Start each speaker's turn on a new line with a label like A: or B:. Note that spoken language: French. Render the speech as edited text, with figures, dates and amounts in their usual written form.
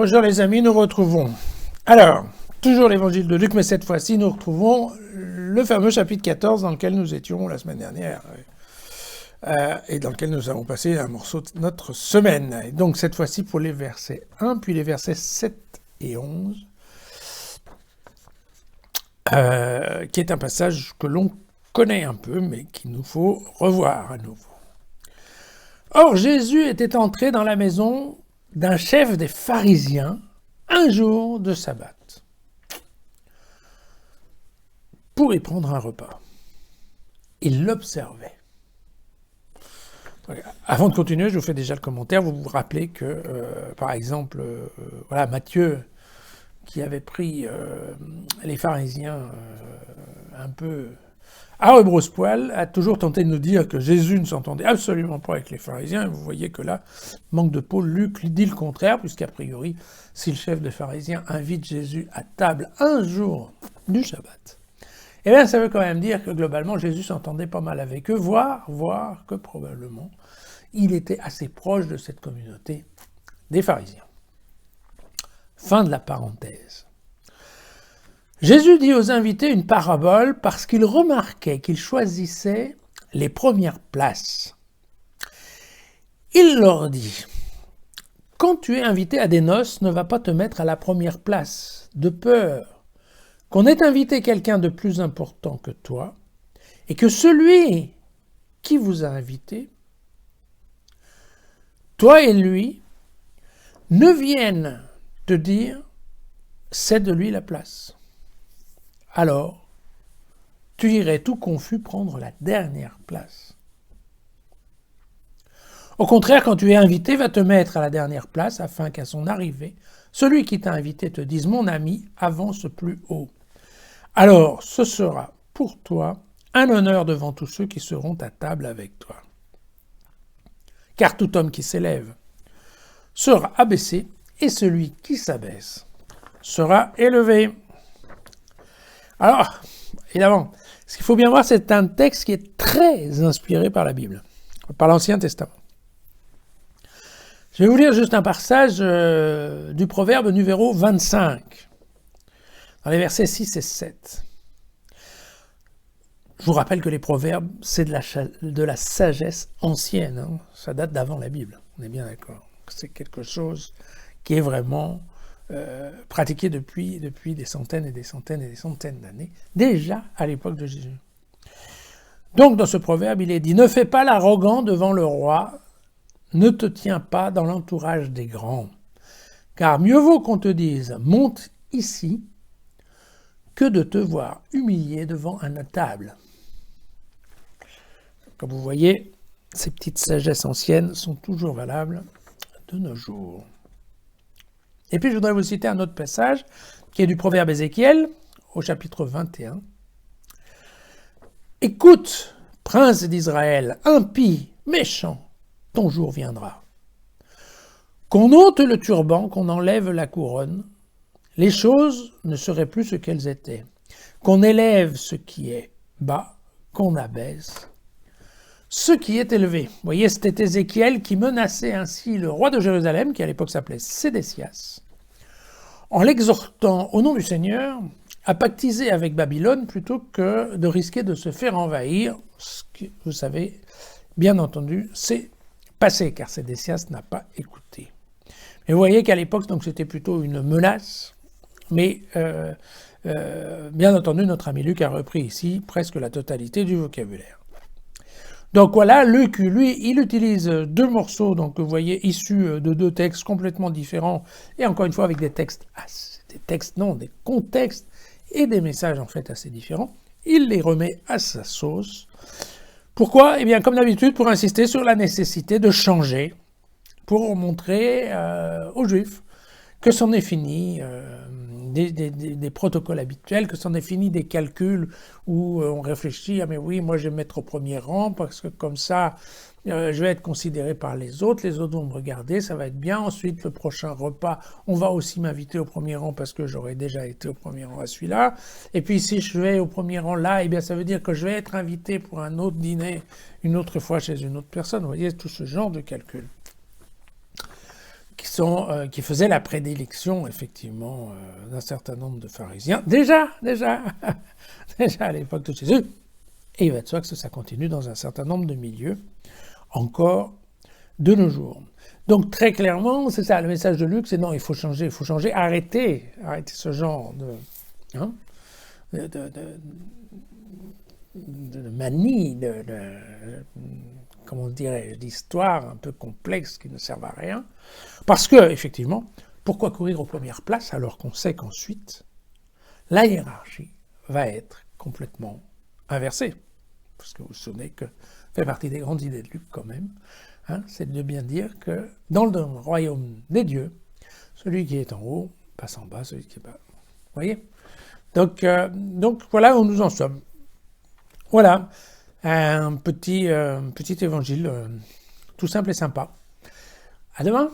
A: Bonjour les amis, nous retrouvons. Alors, toujours l'évangile de Luc, mais cette fois-ci, nous retrouvons le fameux chapitre 14 dans lequel nous étions la semaine dernière et dans lequel nous avons passé un morceau de notre semaine. Et donc, cette fois-ci, pour les versets 1, puis les versets 7 et 11, qui est un passage que l'on connaît un peu, mais qu'il nous faut revoir à nouveau. Or, Jésus était entré dans la maison d'un chef des pharisiens un jour de sabbat pour y prendre un repas. Il l'observait. Avant de continuer, je vous fais déjà le commentaire. Vous vous rappelez que, par exemple, Matthieu, qui avait pris les pharisiens un peu à rebrousse-poil, a toujours tenté de nous dire que Jésus ne s'entendait absolument pas avec les pharisiens. Et vous voyez que là, manque de peau, Luc lui dit le contraire, puisqu'a priori, si le chef des pharisiens invite Jésus à table un jour du Shabbat, eh bien, ça veut quand même dire que globalement, Jésus s'entendait pas mal avec eux, voire que probablement, il était assez proche de cette communauté des pharisiens. Fin de la parenthèse. Jésus dit aux invités une parabole parce qu'il remarquait qu'ils choisissaient les premières places. Il leur dit, « Quand tu es invité à des noces, ne va pas te mettre à la première place, de peur qu'on ait invité quelqu'un de plus important que toi, et que celui qui vous a invité, toi et lui, ne viennent te dire « cède-lui la place ». Alors, tu irais tout confus prendre la dernière place. Au contraire, quand tu es invité, va te mettre à la dernière place afin qu'à son arrivée, celui qui t'a invité te dise « Mon ami, avance plus haut ». Alors, ce sera pour toi un honneur devant tous ceux qui seront à table avec toi. Car tout homme qui s'élève sera abaissé et celui qui s'abaisse sera élevé. Alors, évidemment, ce qu'il faut bien voir, c'est un texte qui est très inspiré par la Bible, par l'Ancien Testament. Je vais vous lire juste un passage du proverbe numéro 25, dans les versets 6 et 7. Je vous rappelle que les proverbes, c'est de la sagesse ancienne, hein. Ça date d'avant la Bible, on est bien d'accord. C'est quelque chose qui est vraiment pratiqué depuis des centaines et des centaines et des centaines d'années, déjà à l'époque de Jésus. Donc dans ce proverbe, il est dit « Ne fais pas l'arrogant devant le roi, ne te tiens pas dans l'entourage des grands, car mieux vaut qu'on te dise « Monte ici » que de te voir humilié devant une table. » Comme vous voyez, ces petites sagesses anciennes sont toujours valables de nos jours. Et puis, je voudrais vous citer un autre passage, qui est du proverbe Ézéchiel, au chapitre 21. « Écoute, prince d'Israël, impie, méchant, ton jour viendra. Qu'on ôte le turban, qu'on enlève la couronne, les choses ne seraient plus ce qu'elles étaient. Qu'on élève ce qui est bas, qu'on abaisse ce qui est élevé. » Vous voyez, c'était Ézéchiel qui menaçait ainsi le roi de Jérusalem, qui à l'époque s'appelait Sédécias, en l'exhortant au nom du Seigneur à pactiser avec Babylone plutôt que de risquer de se faire envahir, ce que vous savez, bien entendu, c'est passé, car Sédécias n'a pas écouté. Mais vous voyez qu'à l'époque, donc, c'était plutôt une menace, mais bien entendu, notre ami Luc a repris ici presque la totalité du vocabulaire. Donc voilà, Luc, lui, il utilise deux morceaux, donc vous voyez, issus de deux textes complètement différents, et encore une fois avec des contextes et des messages en fait assez différents. Il les remet à sa sauce. Pourquoi ? Eh bien, comme d'habitude, pour insister sur la nécessité de changer, pour montrer aux Juifs que c'en est fini des protocoles habituels, que c'en est fini des calculs où on réfléchit « Ah mais oui, moi je vais me mettre au premier rang parce que comme ça, je vais être considéré par les autres vont me regarder, ça va être bien. Ensuite, le prochain repas, on va aussi m'inviter au premier rang parce que j'aurais déjà été au premier rang à celui-là. Et puis si je vais au premier rang là, eh bien ça veut dire que je vais être invité pour un autre dîner une autre fois chez une autre personne. » Vous voyez, tout ce genre de calcul qui faisaient la prédilection, effectivement, d'un certain nombre de pharisiens, déjà à l'époque de Jésus. Et il va de soi que ça continue dans un certain nombre de milieux, encore de nos jours. Donc très clairement, c'est ça, le message de Luc, c'est non, il faut changer, arrêter ce genre de manie, comment dirais-je, d'histoire un peu complexe qui ne servent à rien. Parce que, effectivement, pourquoi courir aux premières places alors qu'on sait qu'ensuite, la hiérarchie va être complètement inversée. Parce que vous vous souvenez que fait partie des grandes idées de Luc quand même, c'est de bien dire que dans le royaume des dieux, celui qui est en haut passe en bas, celui qui est bas. Vous voyez ? Donc voilà où nous en sommes. Voilà, un petit évangile tout simple et sympa. À demain.